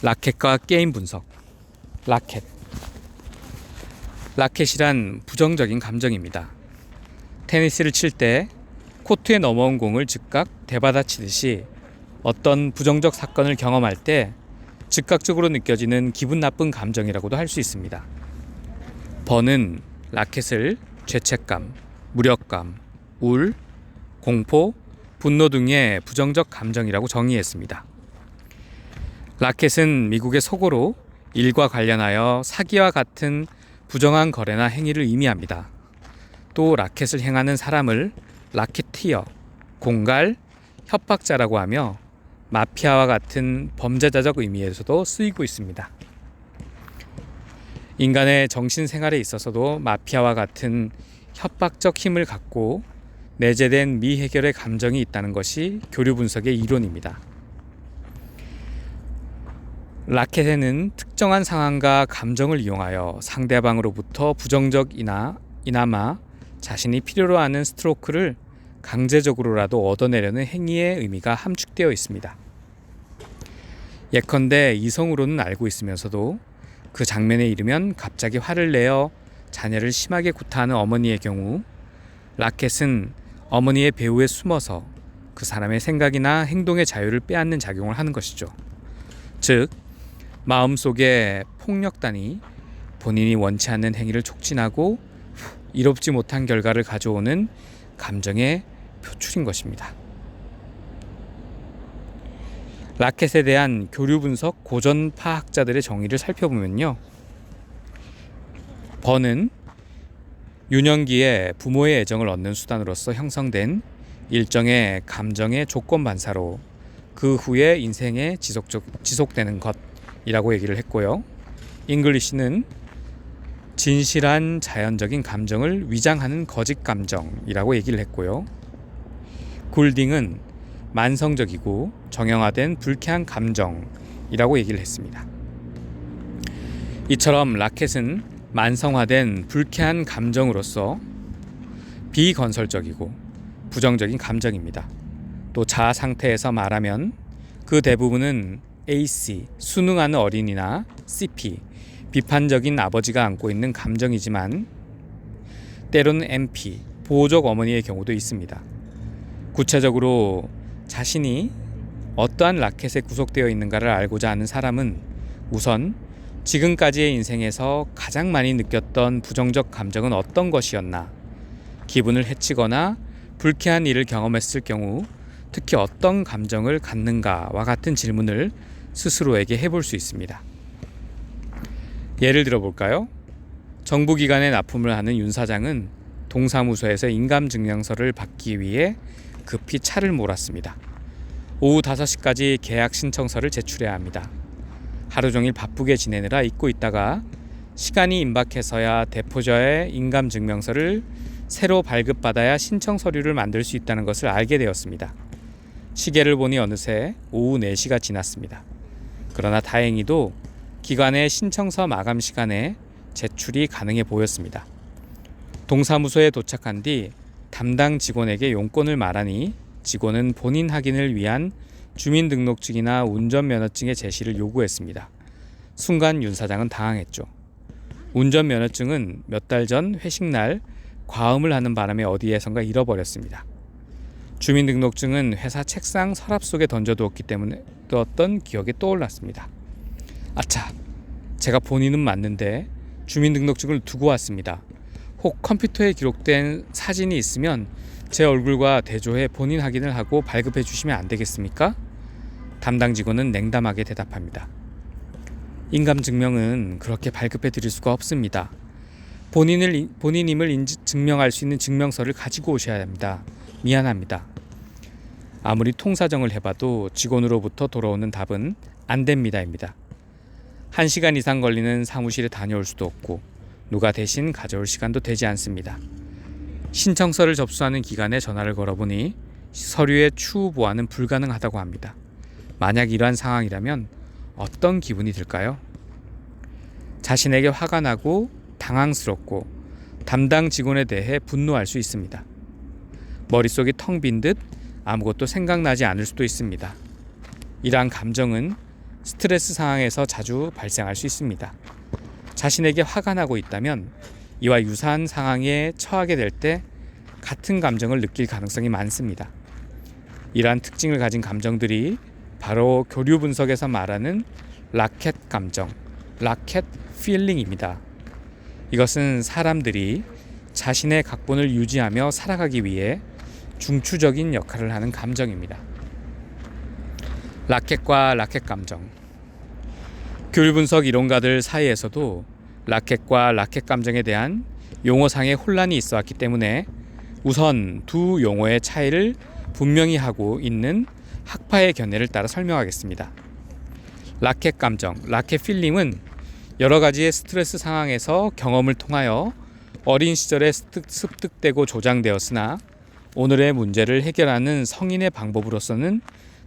라켓과 게임 분석. 라켓. 라켓이란 부정적인 감정입니다. 테니스를 칠 때 코트에 넘어온 공을 즉각 되받아치듯이 어떤 부정적 사건을 경험할 때 즉각적으로 느껴지는 기분 나쁜 감정이라고도 할 수 있습니다. 번은 라켓을 죄책감, 무력감, 울, 공포, 분노 등의 부정적 감정이라고 정의했습니다. 라켓은 미국의 속어로 일과 관련하여 사기와 같은 부정한 거래나 행위를 의미합니다. 또 라켓을 행하는 사람을 라켓티어, 공갈, 협박자라고 하며 마피아와 같은 범죄자적 의미에서도 쓰이고 있습니다. 인간의 정신생활에 있어서도 마피아와 같은 협박적 힘을 갖고 내재된 미해결의 감정이 있다는 것이 교류 분석의 이론입니다. 라켓에는 특정한 상황과 감정을 이용하여 상대방으로부터 부정적이나마 자신이 필요로 하는 스트로크를 강제적으로라도 얻어내려는 행위의 의미가 함축되어 있습니다. 예컨대 이성으로는 알고 있으면서도 그 장면에 이르면 갑자기 화를 내어 자녀를 심하게 구타하는 어머니의 경우, 라켓은 어머니의 배후에 숨어서 그 사람의 생각이나 행동의 자유를 빼앗는 작용을 하는 것이죠. 즉, 마음속에 폭력단이 본인이 원치 않는 행위를 촉진하고 이롭지 못한 결과를 가져오는 감정의 표출인 것입니다. 라켓에 대한 교류 분석 고전파 학자들의 정의를 살펴보면요. 번은 유년기에 부모의 애정을 얻는 수단으로서 형성된 일정의 감정의 조건 반사로 그 후에 인생에 지속되는 것이라고 얘기를 했고요. 잉글리시는 진실한 자연적인 감정을 위장하는 거짓 감정이라고 얘기를 했고요. 굴딩은 만성적이고 정형화된 불쾌한 감정이라고 얘기를 했습니다. 이처럼 라켓은 만성화된 불쾌한 감정으로서 비건설적이고 부정적인 감정입니다. 또 자아 상태에서 말하면 그 대부분은 AC, 순응하는 어린이나 CP, 비판적인 아버지가 안고 있는 감정이지만 때로는 MP, 보호적 어머니의 경우도 있습니다. 구체적으로 자신이 어떠한 라켓에 구속되어 있는가를 알고자 하는 사람은 우선 지금까지의 인생에서 가장 많이 느꼈던 부정적 감정은 어떤 것이었나, 기분을 해치거나 불쾌한 일을 경험했을 경우 특히 어떤 감정을 갖는가와 같은 질문을 스스로에게 해볼 수 있습니다. 예를 들어 볼까요? 정부기관에 납품을 하는 윤 사장은 동사무소에서 인감증명서를 받기 위해 급히 차를 몰았습니다. 오후 5시까지 계약 신청서를 제출해야 합니다. 하루 종일 바쁘게 지내느라 잊고 있다가 시간이 임박해서야 대포자의 인감증명서를 새로 발급받아야 신청 서류를 만들 수 있다는 것을 알게 되었습니다. 시계를 보니 어느새 오후 4시가 지났습니다. 그러나 다행히도 기관의 신청서 마감 시간에 제출이 가능해 보였습니다. 동사무소에 도착한 뒤 담당 직원에게 용건을 말하니 직원은 본인 확인을 위한 주민등록증이나 운전면허증의 제시를 요구했습니다. 순간 윤 사장은 당황했죠. 운전면허증은 몇 달 전 회식날 과음을 하는 바람에 어디에선가 잃어버렸습니다. 주민등록증은 회사 책상 서랍 속에 던져두었기 때문에 어떤 기억이 떠올랐습니다. 아차, 제가 본인은 맞는데 주민등록증을 두고 왔습니다. 혹 컴퓨터에 기록된 사진이 있으면 제 얼굴과 대조해 본인 확인을 하고 발급해 주시면 안 되겠습니까? 담당 직원은 냉담하게 대답합니다. 인감증명은 그렇게 발급해 드릴 수가 없습니다. 본인임을 증명할 수 있는 증명서를 가지고 오셔야 합니다. 미안합니다. 아무리 통사정을 해봐도 직원으로부터 돌아오는 답은 안 됩니다입니다. 1시간 이상 걸리는 사무실에 다녀올 수도 없고 누가 대신 가져올 시간도 되지 않습니다. 신청서를 접수하는 기관에 전화를 걸어보니 서류의 추후 보완은 불가능하다고 합니다. 만약 이러한 상황이라면 어떤 기분이 들까요? 자신에게 화가 나고 당황스럽고 담당 직원에 대해 분노할 수 있습니다. 머릿속이 텅 빈 듯 아무것도 생각나지 않을 수도 있습니다. 이러한 감정은 스트레스 상황에서 자주 발생할 수 있습니다. 자신에게 화가 나고 있다면 이와 유사한 상황에 처하게 될 때 같은 감정을 느낄 가능성이 많습니다. 이러한 특징을 가진 감정들이 바로 교류 분석에서 말하는 라켓 감정, 라켓 필링입니다. 이것은 사람들이 자신의 각본을 유지하며 살아가기 위해 중추적인 역할을 하는 감정입니다. 라켓과 라켓 감정. 교류 분석 이론가들 사이에서도 라켓과 라켓 감정에 대한 용어상의 혼란이 있어 왔기 때문에 우선 두 용어의 차이를 분명히 하고 있는 학파의 견해를 따라 설명하겠습니다. 라켓 감정, 라켓 필링은 여러 가지의 스트레스 상황에서 경험을 통하여 어린 시절에 습득되고 조장되었으나 오늘의 문제를 해결하는 성인의 방법으로서는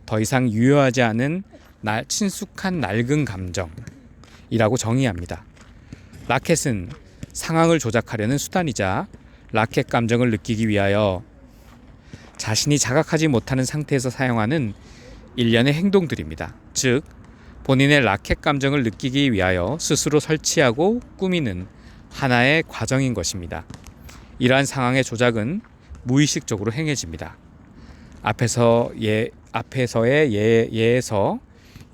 더 이상 유효하지 않은 친숙한 낡은 감정이라고 정의합니다. 라켓은 상황을 조작하려는 수단이자 라켓 감정을 느끼기 위하여 자신이 자각하지 못하는 상태에서 사용하는 일련의 행동들입니다. 즉, 본인의 라켓 감정을 느끼기 위하여 스스로 설치하고 꾸미는 하나의 과정인 것입니다. 이러한 상황의 조작은 무의식적으로 행해집니다. 앞에서의 예에서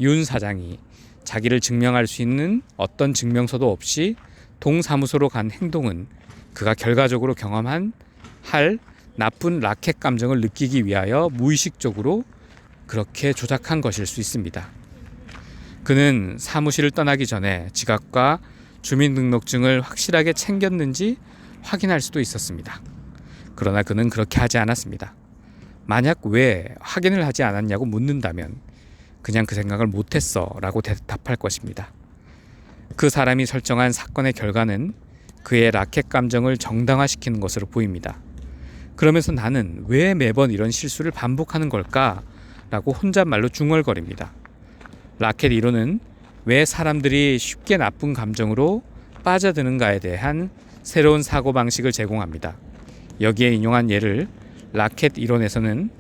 윤 사장이 자기를 증명할 수 있는 어떤 증명서도 없이 동사무소로 간 행동은 그가 결과적으로 할 나쁜 라켓 감정을 느끼기 위하여 무의식적으로 그렇게 조작한 것일 수 있습니다. 그는 사무실을 떠나기 전에 지갑과 주민등록증을 확실하게 챙겼는지 확인할 수도 있었습니다. 그러나 그는 그렇게 하지 않았습니다. 만약 왜 확인을 하지 않았냐고 묻는다면 그냥 그 생각을 못했어 라고 대답할 것입니다. 그 사람이 설정한 사건의 결과는 그의 라켓 감정을 정당화시키는 것으로 보입니다. 그러면서 나는 왜 매번 이런 실수를 반복하는 걸까? 라고 혼잣말로 중얼거립니다. 라켓 이론은 왜 사람들이 쉽게 나쁜 감정으로 빠져드는가에 대한 새로운 사고방식을 제공합니다. 여기에 인용한 예를 라켓 이론에서는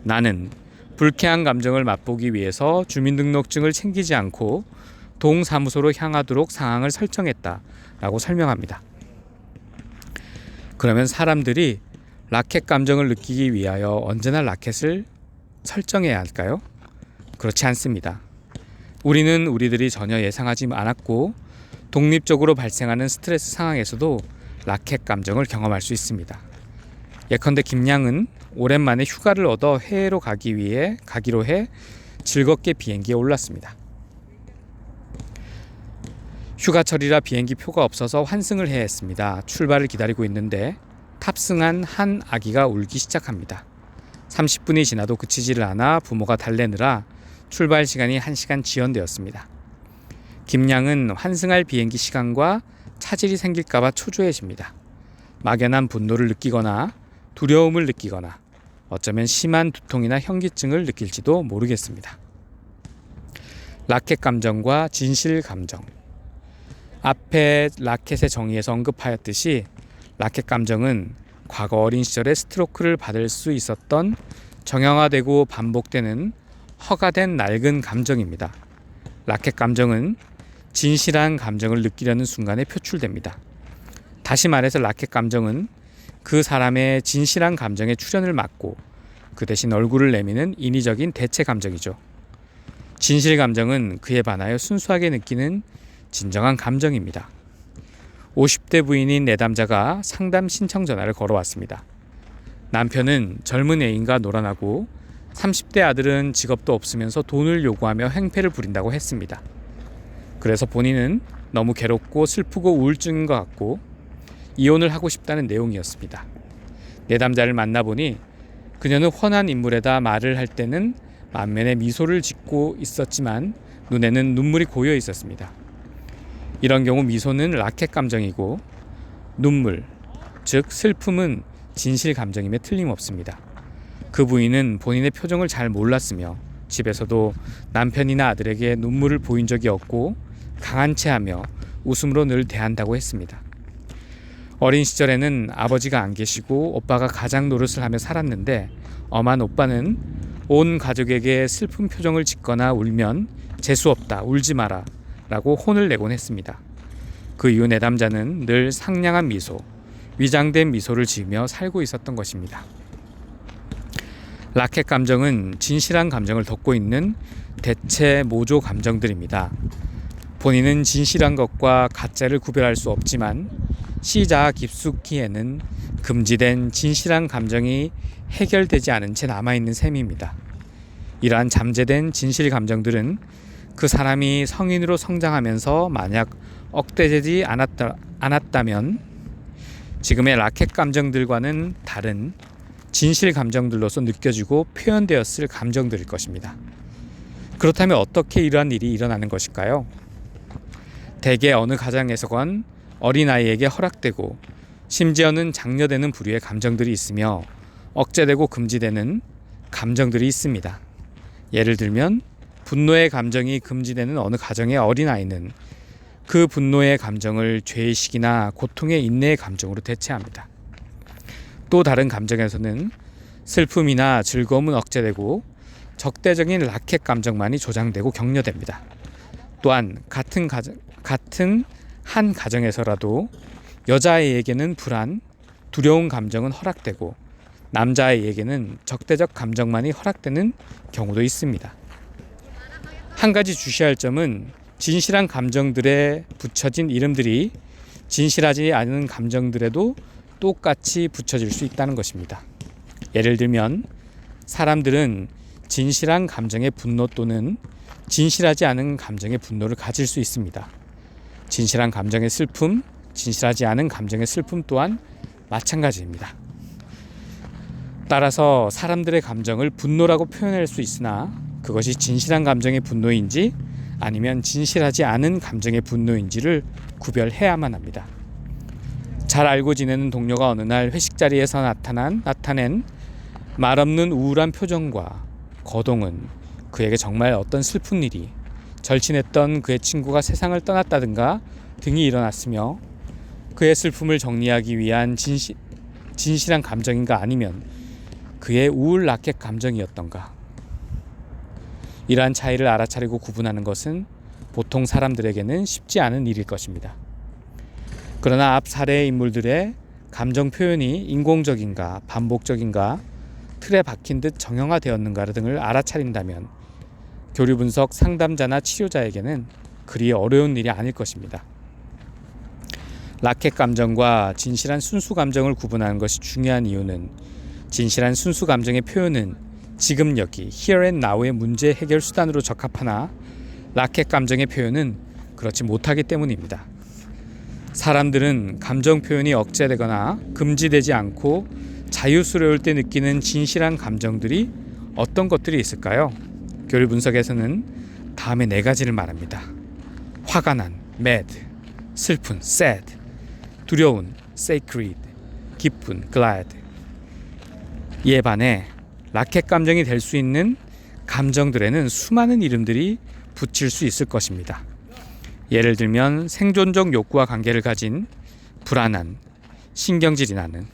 나는 불쾌한 감정을 맛보기 위해서 주민등록증을 챙기지 않고 동사무소로 향하도록 상황을 설정했다 라고 설명합니다. 그러면 사람들이 라켓 감정을 느끼기 위하여 언제나 라켓을 설정해야 할까요? 그렇지 않습니다. 우리는 우리들이 전혀 예상하지 않았고 독립적으로 발생하는 스트레스 상황에서도 라켓 감정을 경험할 수 있습니다. 예컨대 김양은 오랜만에 휴가를 얻어 해외로 가기로 해 즐겁게 비행기에 올랐습니다. 휴가철이라 비행기 표가 없어서 환승을 해야 했습니다. 출발을 기다리고 있는데 탑승한 한 아기가 울기 시작합니다. 30분이 지나도 그치지를 않아 부모가 달래느라 출발 시간이 1시간 지연되었습니다. 김양은 환승할 비행기 시간과 차질이 생길까봐 초조해집니다. 막연한 분노를 느끼거나 두려움을 느끼거나 어쩌면 심한 두통이나 현기증을 느낄지도 모르겠습니다. 라켓 감정과 진실 감정. 앞에 라켓의 정의에서 언급하였듯이 라켓 감정은 과거 어린 시절에 스트로크를 받을 수 있었던 정형화되고 반복되는 허가된 낡은 감정입니다. 라켓 감정은 진실한 감정을 느끼려는 순간에 표출됩니다. 다시 말해서 라켓 감정은 그 사람의 진실한 감정의 출현을 막고 그 대신 얼굴을 내미는 인위적인 대체 감정이죠. 진실 감정은 그에 반하여 순수하게 느끼는 진정한 감정입니다. 50대 부인인 내담자가 상담 신청 전화를 걸어왔습니다. 남편은 젊은 애인과 놀아나고 30대 아들은 직업도 없으면서 돈을 요구하며 행패를 부린다고 했습니다. 그래서 본인은 너무 괴롭고 슬프고 우울증인 것 같고 이혼을 하고 싶다는 내용이었습니다. 내담자를 만나보니 그녀는 훤한 인물에다 말을 할 때는 만면에 미소를 짓고 있었지만 눈에는 눈물이 고여 있었습니다. 이런 경우 미소는 라켓 감정이고 눈물, 즉 슬픔은 진실 감정임에 틀림없습니다. 그 부인은 본인의 표정을 잘 몰랐으며 집에서도 남편이나 아들에게 눈물을 보인 적이 없고 강한 체하며 웃음으로 늘 대한다고 했습니다. 어린 시절에는 아버지가 안 계시고 오빠가 가장 노릇을 하며 살았는데 엄한 오빠는 온 가족에게 슬픈 표정을 짓거나 울면 재수없다, 울지 마라 라고 혼을 내곤 했습니다. 그 이후 내담자는 늘 상냥한 미소, 위장된 미소를 지으며 살고 있었던 것입니다. 라켓 감정은 진실한 감정을 덮고 있는 대체 모조 감정들입니다. 본인은 진실한 것과 가짜를 구별할 수 없지만 시자아 깊숙이에는 금지된 진실한 감정이 해결되지 않은 채 남아있는 셈입니다. 이러한 잠재된 진실 감정들은 그 사람이 성인으로 성장하면서 만약 억제되지 않았다면 지금의 라켓 감정들과는 다른 진실 감정들로서 느껴지고 표현되었을 감정들일 것입니다. 그렇다면 어떻게 이러한 일이 일어나는 것일까요? 대개 어느 가정에서건 어린아이에게 허락되고 심지어는 장려되는 부류의 감정들이 있으며 억제되고 금지되는 감정들이 있습니다. 예를 들면 분노의 감정이 금지되는 어느 가정의 어린아이는 그 분노의 감정을 죄의식이나 고통의 인내의 감정으로 대체합니다. 또 다른 감정에서는 슬픔이나 즐거움은 억제되고 적대적인 라켓 감정만이 조장되고 격려됩니다. 또한 같은 한 가정에서라도 여자아이에게는 불안, 두려운 감정은 허락되고 남자아이에게는 적대적 감정만이 허락되는 경우도 있습니다. 한 가지 주시할 점은 진실한 감정들에 붙여진 이름들이 진실하지 않은 감정들에도 똑같이 붙여질 수 있다는 것입니다. 예를 들면 사람들은 진실한 감정의 분노 또는 진실하지 않은 감정의 분노를 가질 수 있습니다. 진실한 감정의 슬픔, 진실하지 않은 감정의 슬픔 또한 마찬가지입니다. 따라서 사람들의 감정을 분노라고 표현할 수 있으나 그것이 진실한 감정의 분노인지 아니면 진실하지 않은 감정의 분노인지를 구별해야만 합니다. 잘 알고 지내는 동료가 어느 날 회식 자리에서 나타낸 말없는 우울한 표정과 거동은 그에게 정말 어떤 슬픈 일이, 절친했던 그의 친구가 세상을 떠났다든가 등이 일어났으며 그의 슬픔을 정리하기 위한 진실한 감정인가 아니면 그의 우울 라켓 감정이었던가. 이러한 차이를 알아차리고 구분하는 것은 보통 사람들에게는 쉽지 않은 일일 것입니다. 그러나 앞 사례의 인물들의 감정 표현이 인공적인가 반복적인가 틀에 박힌 듯 정형화되었는가 등을 알아차린다면 교류 분석 상담자나 치료자에게는 그리 어려운 일이 아닐 것입니다. 라켓 감정과 진실한 순수 감정을 구분하는 것이 중요한 이유는 진실한 순수 감정의 표현은 지금 여기 here and now의 문제 해결 수단으로 적합하나 라켓 감정의 표현은 그렇지 못하기 때문입니다. 사람들은 감정 표현이 억제되거나 금지되지 않고 자유스러울 때 느끼는 진실한 감정들이 어떤 것들이 있을까요? 교류 분석에서는 다음에 4가지를 말합니다. 화가 난 mad, 슬픈 sad, 두려운 sacred, 기쁜 glad. 이에 반해 라켓 감정이 될 수 있는 감정들에는 수많은 이름들이 붙일 수 있을 것입니다. 예를 들면 생존적 욕구와 관계를 가진 불안한, 신경질이 나는,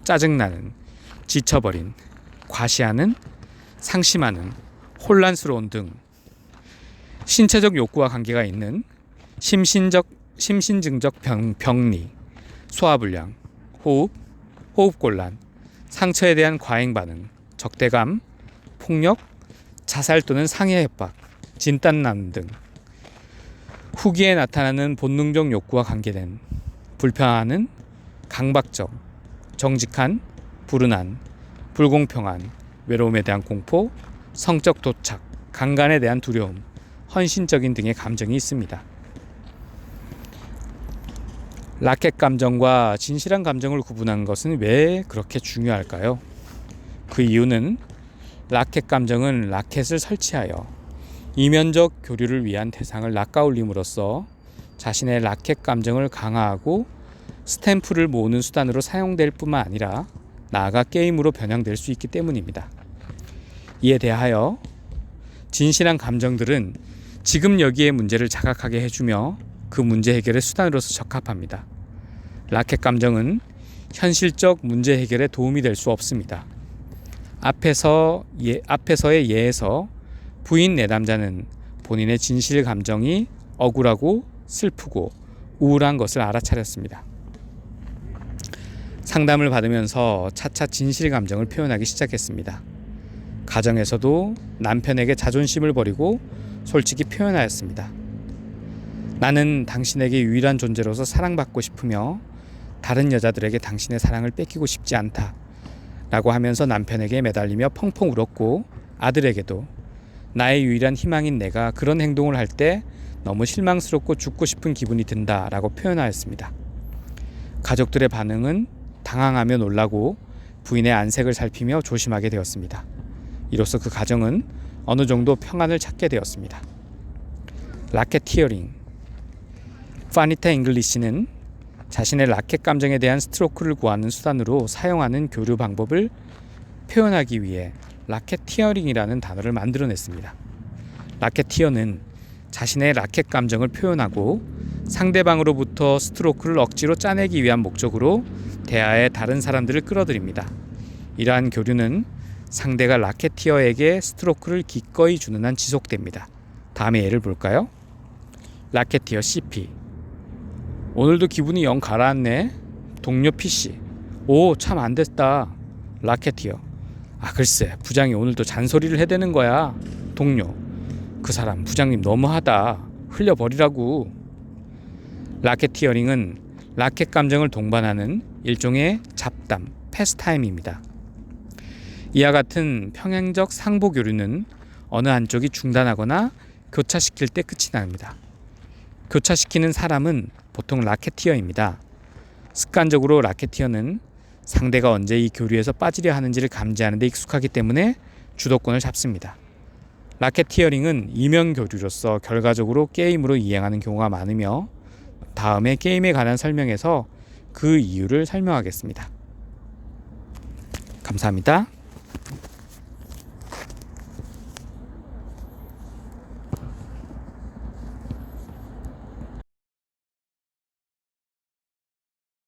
짜증나는, 지쳐버린, 과시하는, 상심하는, 혼란스러운 등 신체적 욕구와 관계가 있는 심신증적 병리, 소화불량, 호흡곤란, 상처에 대한 과잉 반응, 적대감, 폭력, 자살 또는 상해 협박, 진단남 등 후기에 나타나는 본능적 욕구와 관계된 불편함은 강박적, 정직한, 불운한, 불공평한, 외로움에 대한 공포, 성적 도착, 강간에 대한 두려움, 헌신적인 등의 감정이 있습니다. 라켓 감정과 진실한 감정을 구분하는 것은 왜 그렇게 중요할까요? 그 이유는 라켓 감정은 라켓을 설치하여 이면적 교류를 위한 대상을 낚아올림으로써 자신의 라켓 감정을 강화하고 스탬프를 모으는 수단으로 사용될 뿐만 아니라 나아가 게임으로 변형될 수 있기 때문입니다. 이에 대하여 진실한 감정들은 지금 여기의 문제를 자각하게 해주며 그 문제 해결의 수단으로서 적합합니다. 라켓 감정은 현실적 문제 해결에 도움이 될 수 없습니다. 앞에서의 예에서 부인 내담자는 본인의 진실 감정이 억울하고 슬프고 우울한 것을 알아차렸습니다. 상담을 받으면서 차차 진실 감정을 표현하기 시작했습니다. 가정에서도 남편에게 자존심을 버리고 솔직히 표현하였습니다. 나는 당신에게 유일한 존재로서 사랑받고 싶으며 다른 여자들에게 당신의 사랑을 뺏기고 싶지 않다 라고 하면서 남편에게 매달리며 펑펑 울었고, 아들에게도 나의 유일한 희망인 내가 그런 행동을 할 때 너무 실망스럽고 죽고 싶은 기분이 든다 라고 표현하였습니다. 가족들의 반응은 당황하며 놀라고 부인의 안색을 살피며 조심하게 되었습니다. 이로써 그 가정은 어느 정도 평안을 찾게 되었습니다. 라켓티어링. 파니타 잉글리시는 자신의 라켓 감정에 대한 스트로크를 구하는 수단으로 사용하는 교류 방법을 표현하기 위해 라켓티어링이라는 단어를 만들어냈습니다. 라켓티어는 자신의 라켓 감정을 표현하고 상대방으로부터 스트로크를 억지로 짜내기 위한 목적으로 대화에 다른 사람들을 끌어들입니다. 이러한 교류는 상대가 라켓티어에게 스트로크를 기꺼이 주는 한 지속됩니다. 다음의 예를 볼까요? 라켓티어 CP. 오늘도 기분이 영 가라앉네. 동료 PC. 오, 참 안됐다. 라켓티어. 아, 글쎄, 부장이 오늘도 잔소리를 해대는 거야. 동료. 그 사람 부장님 너무하다. 흘려버리라고. 라켓티어링은 라켓 감정을 동반하는 일종의 잡담, 패스타임입니다. 이와 같은 평행적 상보 교류는 어느 한쪽이 중단하거나 교차시킬 때 끝이 납니다. 교차시키는 사람은 보통 라켓티어입니다. 습관적으로 라켓티어는 상대가 언제 이 교류에서 빠지려 하는지를 감지하는 데 익숙하기 때문에 주도권을 잡습니다. 라켓티어링은 이면 교류로서 결과적으로 게임으로 이행하는 경우가 많으며, 다음에 게임에 관한 설명에서 그 이유를 설명하겠습니다. 감사합니다.